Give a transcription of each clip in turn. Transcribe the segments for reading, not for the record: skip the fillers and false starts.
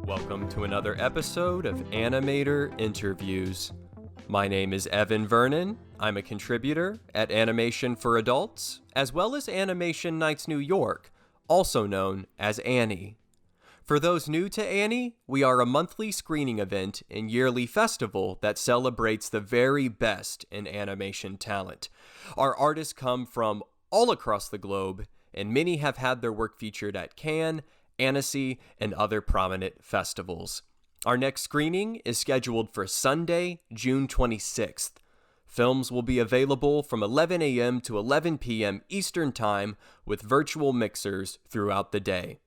Welcome to another episode of Animator Interviews. My name is Evan Vernon. I'm a contributor at Animation for Adults, as well as Animation Nights New York, also known as ANNY. For those new to ANNY, we are a monthly screening event and yearly festival that celebrates the very best in animation talent. Our artists come from all across the globe, and many have had their work featured at Cannes, ANNY, and other prominent festivals. Our next screening is scheduled for Sunday, June 26th. Films will be available from 11 a.m. to 11 p.m. Eastern Time with virtual mixers throughout the day.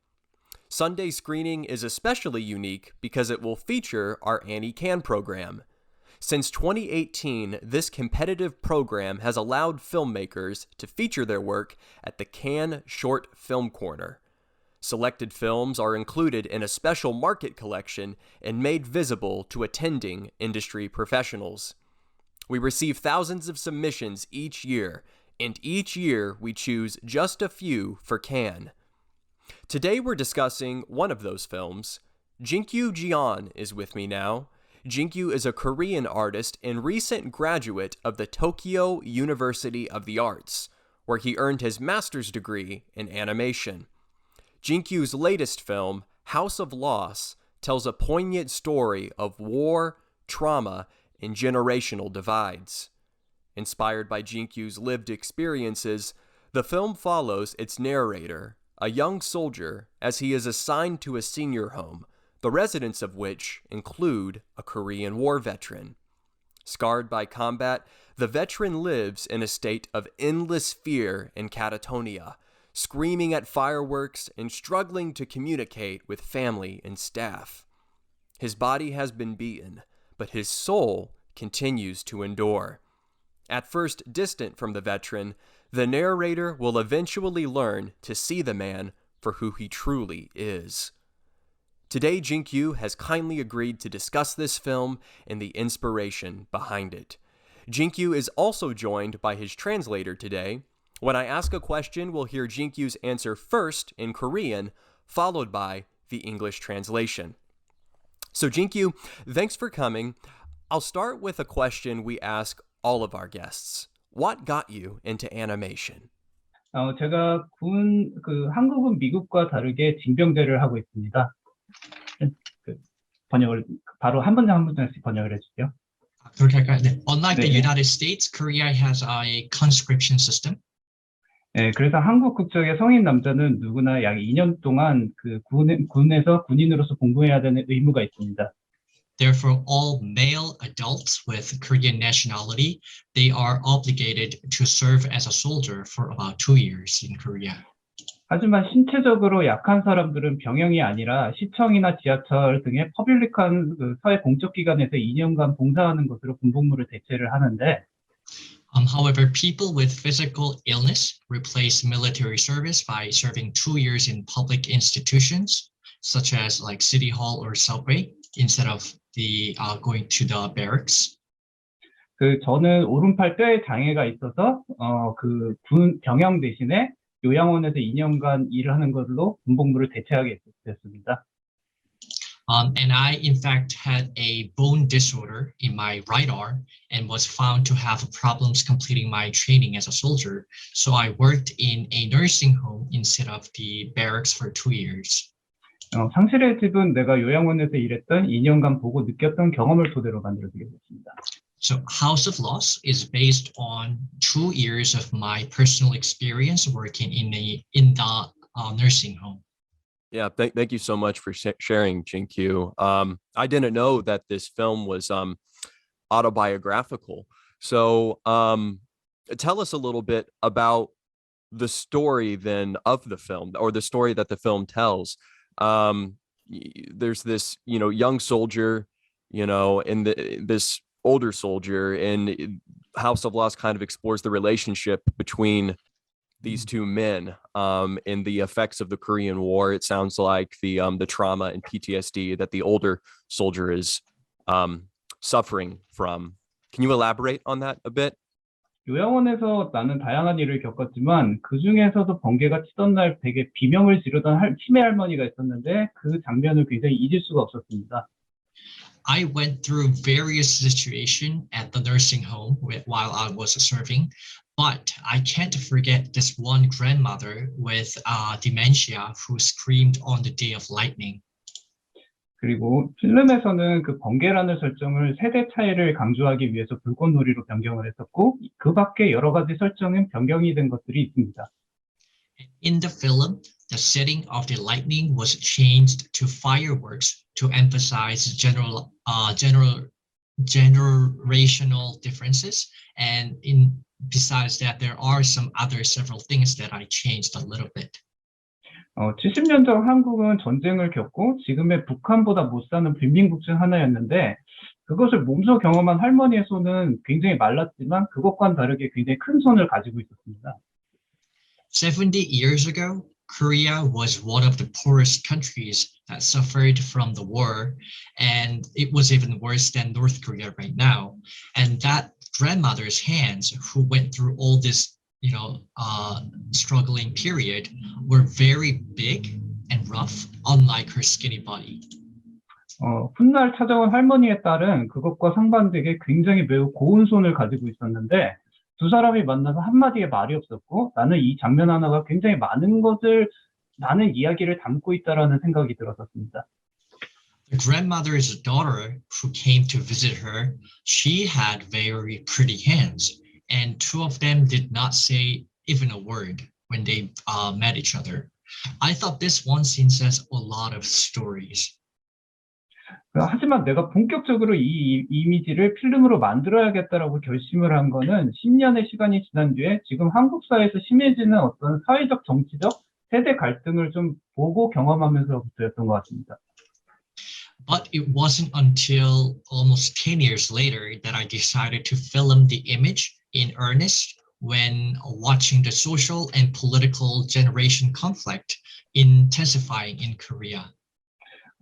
Sunday's screening is especially unique because it will feature our ANNY Cannes program. Since 2018, this competitive program has allowed filmmakers to feature their work at the Cannes Short Film Corner. Selected films are included in a special market collection and made visible to attending industry professionals. We receive thousands of submissions each year, and each year we choose just a few for Cannes. Today we're discussing one of those films. Jinkyu Jeon is with me now. Jinkyu is a Korean artist and recent graduate of the Tokyo University of the Arts, where he earned his master's degree in animation. Jinkyu's latest film, House of Loss, tells a poignant story of war, trauma, and generational divides. Inspired by Jinkyu's lived experiences, the film follows its narrator, a young soldier, as he is assigned to a senior home, the residents of which include a Korean War veteran. Scarred by combat, the veteran lives in a state of endless fear and catatonia, screaming at fireworks and struggling to communicate with family and staff. His body has been beaten, but his soul continues to endure. At first distant from the veteran, the narrator will eventually learn to see the man for who he truly is. Today, Jinkyu has kindly agreed to discuss this film and the inspiration behind it. Jinkyu is also joined by his translator today. When I ask a question, we'll hear Jinkyu's answer first in Korean, followed by the English translation. So Jinkyu, thanks for coming. I'll start with a question we ask all of our guests. What got you into animation? 제가 한국은 미국과 다르게 징병제를 하고 있습니다. 번역을 바로 한 문장씩 번역을 해주세요. 그렇게 할까요? 네. Unlike the United States, Korea has a conscription system. 네, 그래서 한국 국적의 성인 남자는 누구나 약 2년 동안 군에서 군인으로서 공부해야 되는 의무가 있습니다. Therefore, all male adults with Korean nationality, they are obligated to serve as a soldier for about 2 years in Korea. 하지만 신체적으로 약한 사람들은 병영이 아니라 시청이나 지하철 등의 퍼블릭한 사회 공적 기관에서 2년간 봉사하는 것으로 군복무를 대체를 하는데 However, people with physical illness replace military service by serving 2 years in public institutions, such as like City Hall or Subway, instead of going to the barracks. 저는 오른팔 뼈에 장애가 있어서 군 병영 대신에 요양원에서 2년간 일을 하는 걸로 군복무를 대체하게 됐습니다. And I, in fact, had a bone disorder in my right arm and was found to have problems completing my training as a soldier. So I worked in a nursing home instead of the barracks for 2 years. 상실의 집은 내가 요양원에서 일했던 2년간 보고 느꼈던 경험을 토대로 만들어지게 됐습니다. So House of Loss is based on 2 years of my personal experience working in the nursing home. Yeah, thank you so much for sharing, Jinkyu. I didn't know that this film was autobiographical. So tell us a little bit about the story then of the film, or the story that the film tells. There's this, young soldier, and this older soldier, and House of Loss kind of explores the relationship between these two men and the effects of the Korean War. It sounds like the trauma and PTSD that the older soldier is suffering from. Can you elaborate on that a bit? 요양원에서 나는 다양한 일을 겪었지만 그 중에서도 번개가 치던 날 되게 비명을 지르던 치매 할머니가 있었는데 그 장면을 굉장히 잊을 수가 없었습니다. I went through various situations at the nursing home while I was serving, but I can't forget this one grandmother with dementia who screamed on the day of lightning. 그리고 필름에서는 그 번개라는 설정을 세대 차이를 강조하기 위해서 불꽃놀이로 변경을 했었고 그 밖에 여러 가지 설정은 변경이 된 것들이 있습니다. In the film, the setting of the lightning was changed to fireworks to emphasize generational differences, and besides that, there are some other several things that I changed a little bit. 70년 전 한국은 전쟁을 겪고 지금의 북한보다 못 사는 빈민국 중 하나였는데 그것을 몸소 경험한 할머니의 손은 굉장히 말랐지만 그것과는 다르게 굉장히 큰 손을 가지고 있었습니다. 70 years ago, Korea was one of the poorest countries that suffered from the war, and it was even worse than North Korea right now. And that grandmother's hands, who went through all this, struggling period, were very big and rough, unlike her skinny body. 훗날 찾아온 할머니의 딸은 그것과 상반되게 굉장히 매우 고운 손을 가지고 있었는데 두 사람이 만나서 한마디의 말이 없었고 나는 이 장면 하나가 굉장히 많은 이야기를 담고 있다라는 생각이 들었었습니다. The grandmother's daughter who came to visit her, she had very pretty hands, and two of them did not say even a word when they met each other. I thought this one scene says a lot of stories. 하지만 내가 본격적으로 이 이미지를 필름으로 만들어야겠다라고 결심을 한 거는 10년의 시간이 지난 뒤에 지금 한국 사회에서 심해지는 어떤 사회적, 정치적, 세대 갈등을 좀 보고 경험하면서부터였던 것 같습니다. But it wasn't until almost 10 years later that I decided to film the image in earnest when watching the social and political generation conflict intensifying in Korea.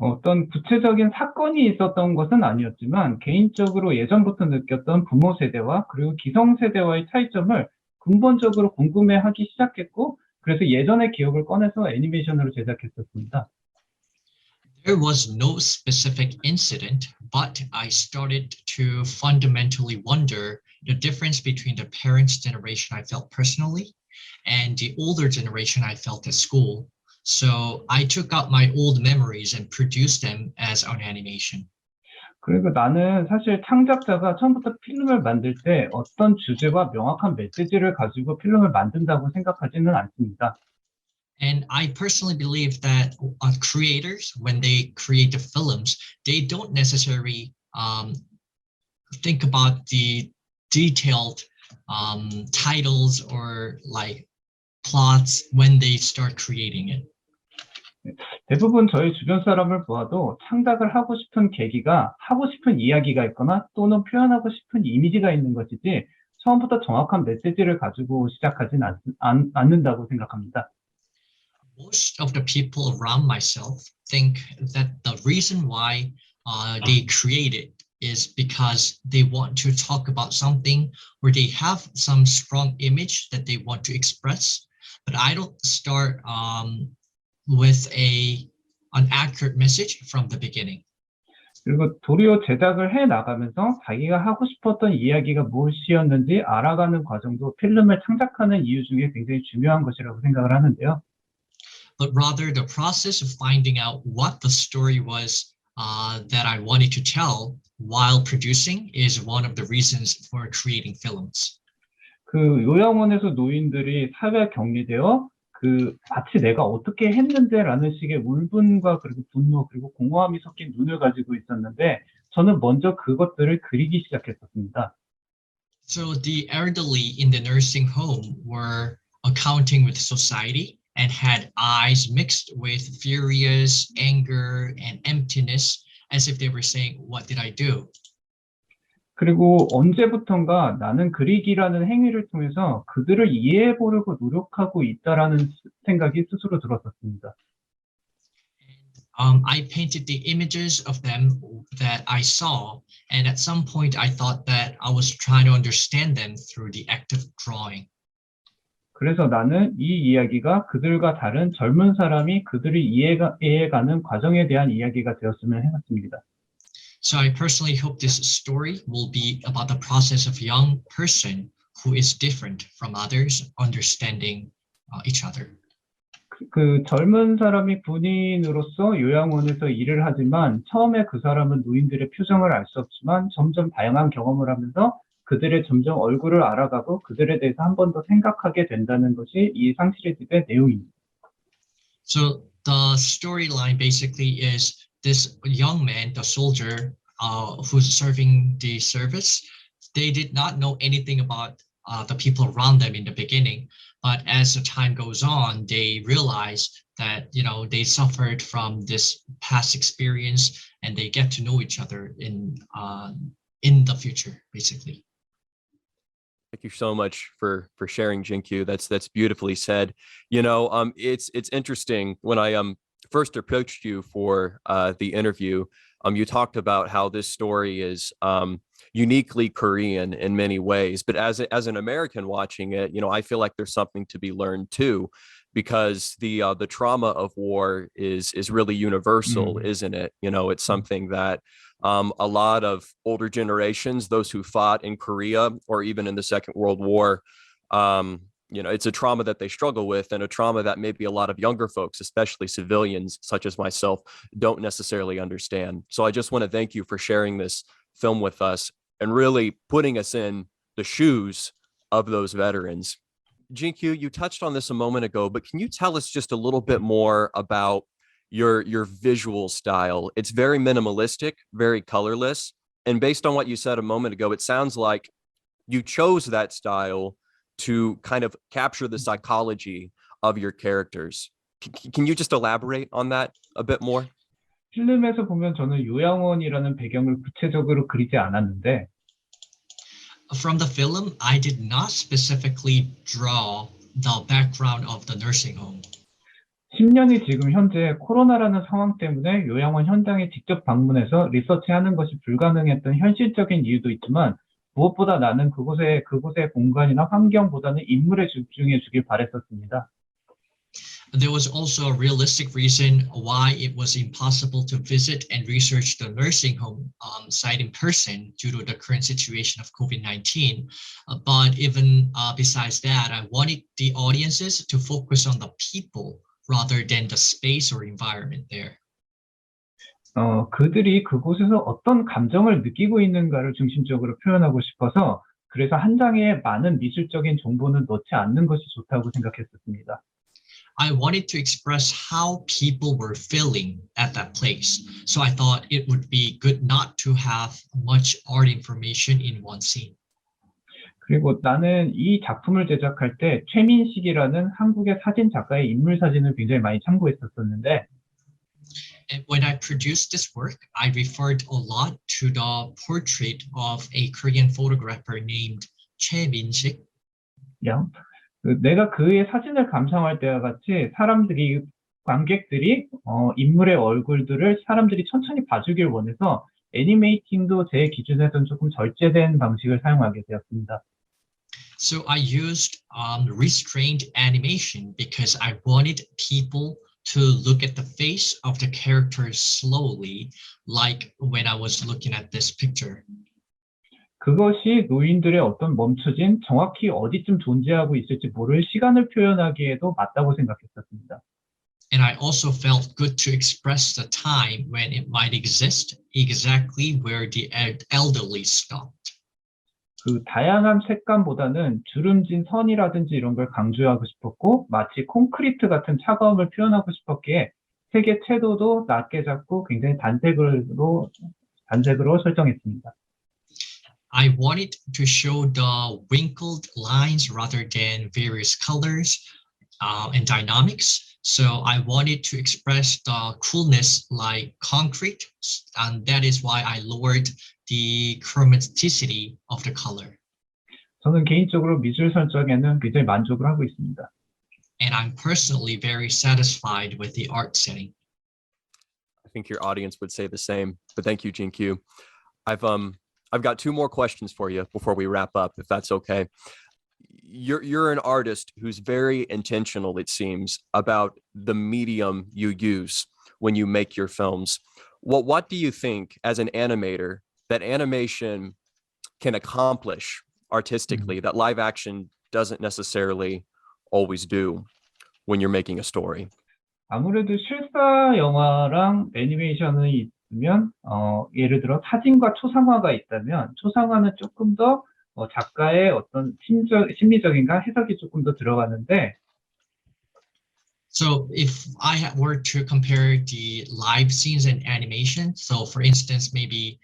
어떤 구체적인 사건이 있었던 것은 아니었지만 개인적으로 예전부터 느꼈던 부모 세대와 그리고 기성 세대와의 차이점을 근본적으로 궁금해하기 시작했고 그래서 예전의 기억을 꺼내서 애니메이션으로 제작했었습니다. There was no specific incident, but I started to fundamentally wonder the difference between the parents' generation I felt personally and the older generation I felt at school. So I took out my old memories and produced them as an animation. 그리고 나는 사실 창작자가 처음부터 필름을 만들 때 어떤 주제와 명확한 메시지를 가지고 필름을 만든다고 생각하지는 않습니다. And I personally believe that creators, when they create the films, they don't necessarily think about the detailed titles or like plots when they start creating it. 대부분 저희 주변 사람을 보아도 창작을 하고 싶은 계기가 하고 싶은 이야기가 있거나 또는 표현하고 싶은 이미지가 있는 것이지 처음부터 정확한 메시지를 가지고 시작하진 않는다고 생각합니다. Most of the people around myself think that the reason why they create it is because they want to talk about something where they have some strong image that they want to express. But I don't start with an accurate message from the beginning. 그리고 도리어 제작을 해 나가면서 자기가 하고 싶었던 이야기가 무엇이었는지 알아가는 과정도 필름을 창작하는 이유 중에 굉장히 중요한 것이라고 생각을 하는데요. But rather the process of finding out what the story was that I wanted to tell while producing is one of the reasons for creating films. 그 요양원에서 노인들이 사회 격리되어 마치 내가 어떻게 했는데라는 식의 울분과 그리고 분노 그리고 공허함이 섞인 눈을 가지고 있었는데 저는 먼저 그것들을 그리기 시작했었습니다. So the elderly in the nursing home were accounting with society and had eyes mixed with furious anger and emptiness as if they were saying, "What did I do?" 그리고 언제부턴가 나는 그리기라는 행위를 통해서 그들을 이해해 보려고 노력하고 있다라는 생각이 스스로 들었었습니다. I painted the images of them that I saw, and at some point I thought that I was trying to understand them through the act of drawing. 그래서 나는 이 이야기가 그들과 다른 젊은 사람이 그들이 이해가는 과정에 대한 이야기가 되었으면 해봤습니다. So I personally hope this story will be about the process of a young person who is different from others, understanding each other. 그 젊은 사람이 군인으로서 요양원에서 일을 하지만 처음에 그 사람은 노인들의 표정을 알 수 없지만 점점 다양한 경험을 하면서 그들의 점점 얼굴을 알아가고 그들에 대해서 한 번 더 생각하게 된다는 것이 이 상시리즈의 내용입니다. So the storyline basically is this young man, the soldier who's serving the service. They did not know anything about the people around them in the beginning, but as the time goes on, they realize that they suffered from this past experience, and they get to know each other in the future, basically. Thank you so much for sharing, Jinkyu. That's beautifully said. It's interesting when I first approached you for the interview. You talked about how this story is uniquely Korean in many ways, but as an American watching it, I feel like there's something to be learned too, because the trauma of war is really universal, isn't it? It's something that a lot of older generations, those who fought in Korea or even in the Second World War, it's a trauma that they struggle with, and a trauma that maybe a lot of younger folks, especially civilians such as myself, don't necessarily understand. So I just want to thank you for sharing this film with us and really putting us in the shoes of those veterans. Jinkyu, you touched on this a moment ago, but can you tell us just a little bit more about your visual style? It's very minimalistic, very colorless, and based on what you said a moment ago, it sounds like you chose that style to kind of capture the psychology of your characters. Can you just elaborate on that a bit more? 필름에서 보면 저는 요양원이라는 배경을 구체적으로 그리지 않았는데 From the film, I did not specifically draw the background of the nursing home. 10년이 지금 현재 코로나라는 상황 때문에 요양원 현장에 직접 방문해서 리서치하는 것이 불가능했던 현실적인 이유도 있지만 무엇보다 나는 그곳의 공간이나 환경보다는 인물에 집중해 주길 바랬었습니다. There was also a realistic reason why it was impossible to visit and research the nursing home site in person due to the current situation of COVID-19. But even besides that, I wanted the audiences to focus on the people rather than the space or environment there. 그들이 그곳에서 어떤 감정을 느끼고 있는가를 중심적으로 표현하고 싶어서 그래서 한 장에 많은 미술적인 정보는 넣지 않는 것이 좋다고 생각했었습니다. I wanted to express how people were feeling at that place. So I thought it would be good not to have much art information in one scene. 그리고 나는 이 작품을 제작할 때 최민식이라는 한국의 사진 작가의 인물 사진을 굉장히 많이 참고했었는데 And when I produced this work, I referred a lot to the portrait of a Korean photographer named Choi Min-sik. 내가 그의 사진을 감상할 때와 같이 관객들이 인물의 얼굴들을 사람들이 천천히 봐주길 원해서 애니메이팅도 제 기준에서는 조금 절제된 방식을 사용하게 되었습니다. So I used restrained animation because I wanted people to look at the face of the characters slowly, like when I was looking at this picture. 그것이 노인들의 어떤 멈춰진 정확히 어디쯤 존재하고 있을지 모를 시간을 표현하기에도 맞다고 생각했었습니다. And I also felt good to express the time when it might exist, exactly where the elderly stopped. 그 다양한 색감보다는 주름진 선이라든지 이런 걸 강조하고 싶었고 마치 콘크리트 같은 차가움을 표현하고 싶었기에 색의 채도도 낮게 잡고 굉장히 단색으로 설정했습니다. I wanted to show the wrinkled lines rather than various colors and dynamics. So I wanted to express the coolness like concrete, and that is why I lowered the chromaticity of the color. 저는 개인적으로 미술 설정에는 굉장히 만족을 하고 있습니다. And I'm personally very satisfied with the art setting. think your audience would say the same. But thank you, Jinkyu. I've got two more questions for you before we wrap up, if that's okay. You're an artist who's very intentional, it seems, about the medium you use when you make your films. What do you think, as an animator, that animation can accomplish artistically that live action doesn't necessarily always do when you're making a story? 아무래도 실사 영화랑 애니메이션이 있으면, 예를 들어 사진과 초상화가 있다면, 초상화는 조금 더 작가의 어떤 심리적인가 해석이 조금 더 들어가는데, So if I were to compare the live scenes and animation, so for instance, maybe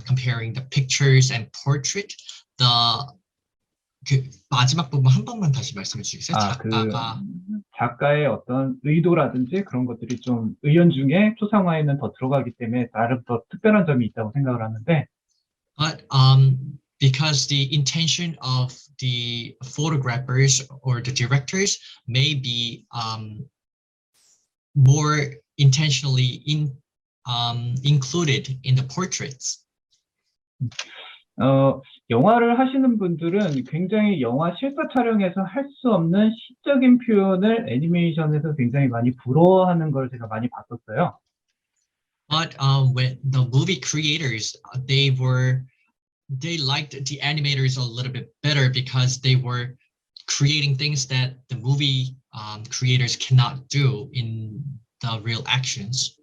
comparing the pictures and portrait, 그 마지막 부분 한 번만 다시 말씀해 주시겠어요? 작가의 어떤 의도라든지 그런 것들이 좀 의연중에 초상화에는 더 들어가기 때문에 나름 더 특별한 점이 있다고 생각을 하는데, But because the intention of the photographers or the directors may be more intentionally included in the portraits. 영화를 하시는 분들은 굉장히 영화 실사 촬영에서 할 수 없는 시적인 표현을 애니메이션에서 굉장히 많이 부러워하는 걸 제가 많이 봤었어요. But when the movie creators, they liked the animators a little bit better because they were creating things that the movie creators cannot do in the real actions.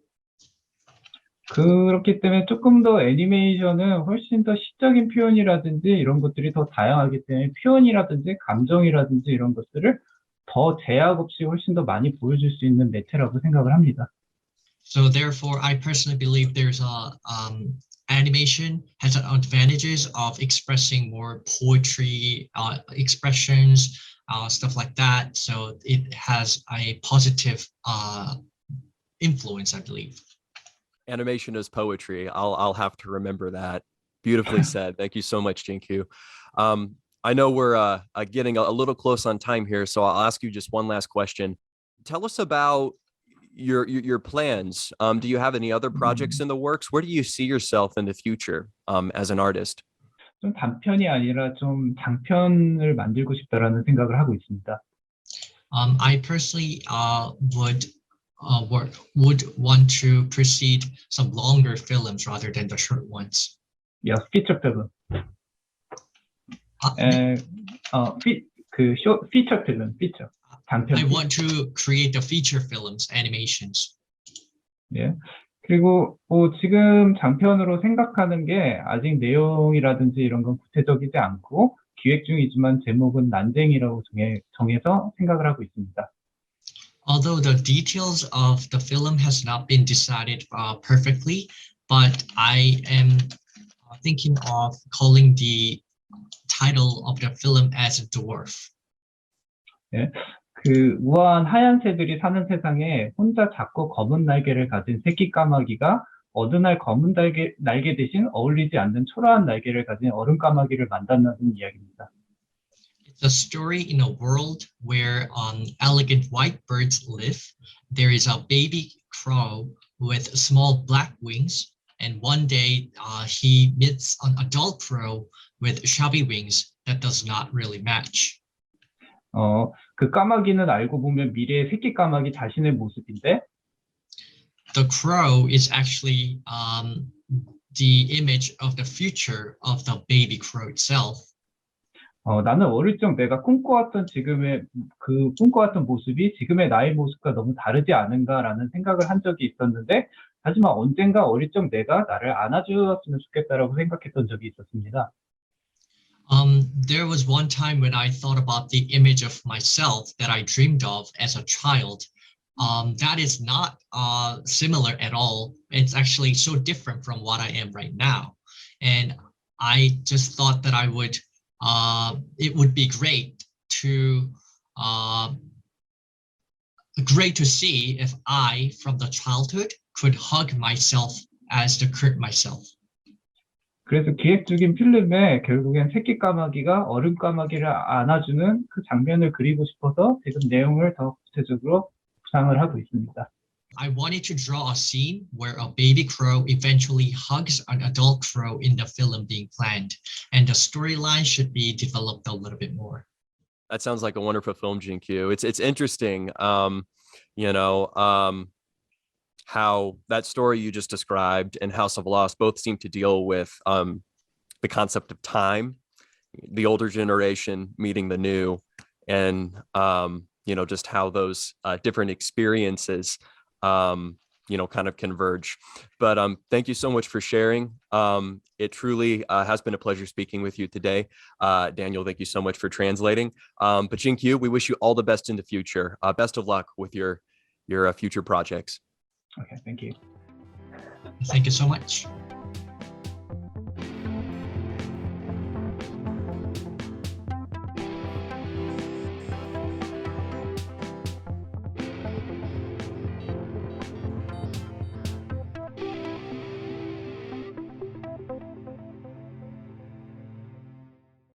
그렇기 때문에 조금 더 애니메이션은 훨씬 더 시적인 표현이라든지 이런 것들이 더 다양하기 때문에 표현이라든지 감정이라든지 이런 것들을 더 제약 없이 훨씬 더 많이 보여줄 수 있는 매체라고 생각을 합니다. So therefore, I personally believe there's animation has advantages of expressing more poetry, expressions, stuff like that. So it has a positive influence, I believe. Animation is poetry. I'll have to remember that. Beautifully said. Thank you so much, Jinkyu. I know we're getting a little close on time here, so I'll ask you just one last question. Tell us about your plans. Do you have any other projects in the works? Where do you see yourself in the future as an artist? 좀 단편이 아니라 좀 장편을 만들고 싶다라는 생각을 하고 있습니다. I personally would want to proceed some longer films rather than the short ones. Yeah, feature film. feature film, feature. 장편. I want to create the feature films, animations. 예. 그리고 지금 장편으로 생각하는 게 아직 내용이라든지 이런 건 구체적이지 않고 기획 중이지만 제목은 난쟁이라고 정해서 생각을 하고 있습니다. Although the details of the film has not been decided perfectly, but I am thinking of calling the title of the film as Dwarf. 예. 그 우아한 하얀 새들이 사는 세상에 혼자 작고 검은 날개를 가진 새끼 까마귀가 어느 날 검은 날개 대신 어울리지 않는 초라한 날개를 가진 어른 까마귀를 만난다는 이야기입니다. It's a story in a world where elegant white birds live. There is a baby crow with small black wings, and one day he meets an adult crow with shabby wings that does not really match. 그 까마귀는 알고 보면 미래의 새끼 까마귀 자신의 모습인데 The crow is actually the image of the future of the baby crow itself. 나는 어릴 적 내가 꿈꿔왔던 모습이 지금의 나의 모습과 너무 다르지 않은가라는 생각을 한 적이 있었는데 하지만 언젠가 어릴 적 내가 나를 안아주었으면 좋겠다라고 생각했던 적이 있었습니다. There was one time when I thought about the image of myself that I dreamed of as a child. That is not similar at all. It's actually so different from what I am right now. And I just thought that it would be great to see if I, from the childhood, could hug myself as the current myself. 그래서 기획 중인 필름에 결국엔 새끼 까마귀가 어른 까마귀를 안아주는 그 장면을 그리고 싶어서 지금 내용을 더 구체적으로 구상을 하고 있습니다. I wanted to draw a scene where a baby crow eventually hugs an adult crow in the film being planned, and the storyline should be developed a little bit more. That sounds like a wonderful film, Jinkyu. It's interesting, how that story you just described and House of Loss both seem to deal with the concept of time, the older generation meeting the new, and just how those different experiences kind of converge. But thank you so much for sharing. It truly has been a pleasure speaking with you today. Daniel, thank you so much for translating. But Jinkyu, we wish you all the best in the future. Best of luck with your future projects. Okay, thank you. Thank you so much.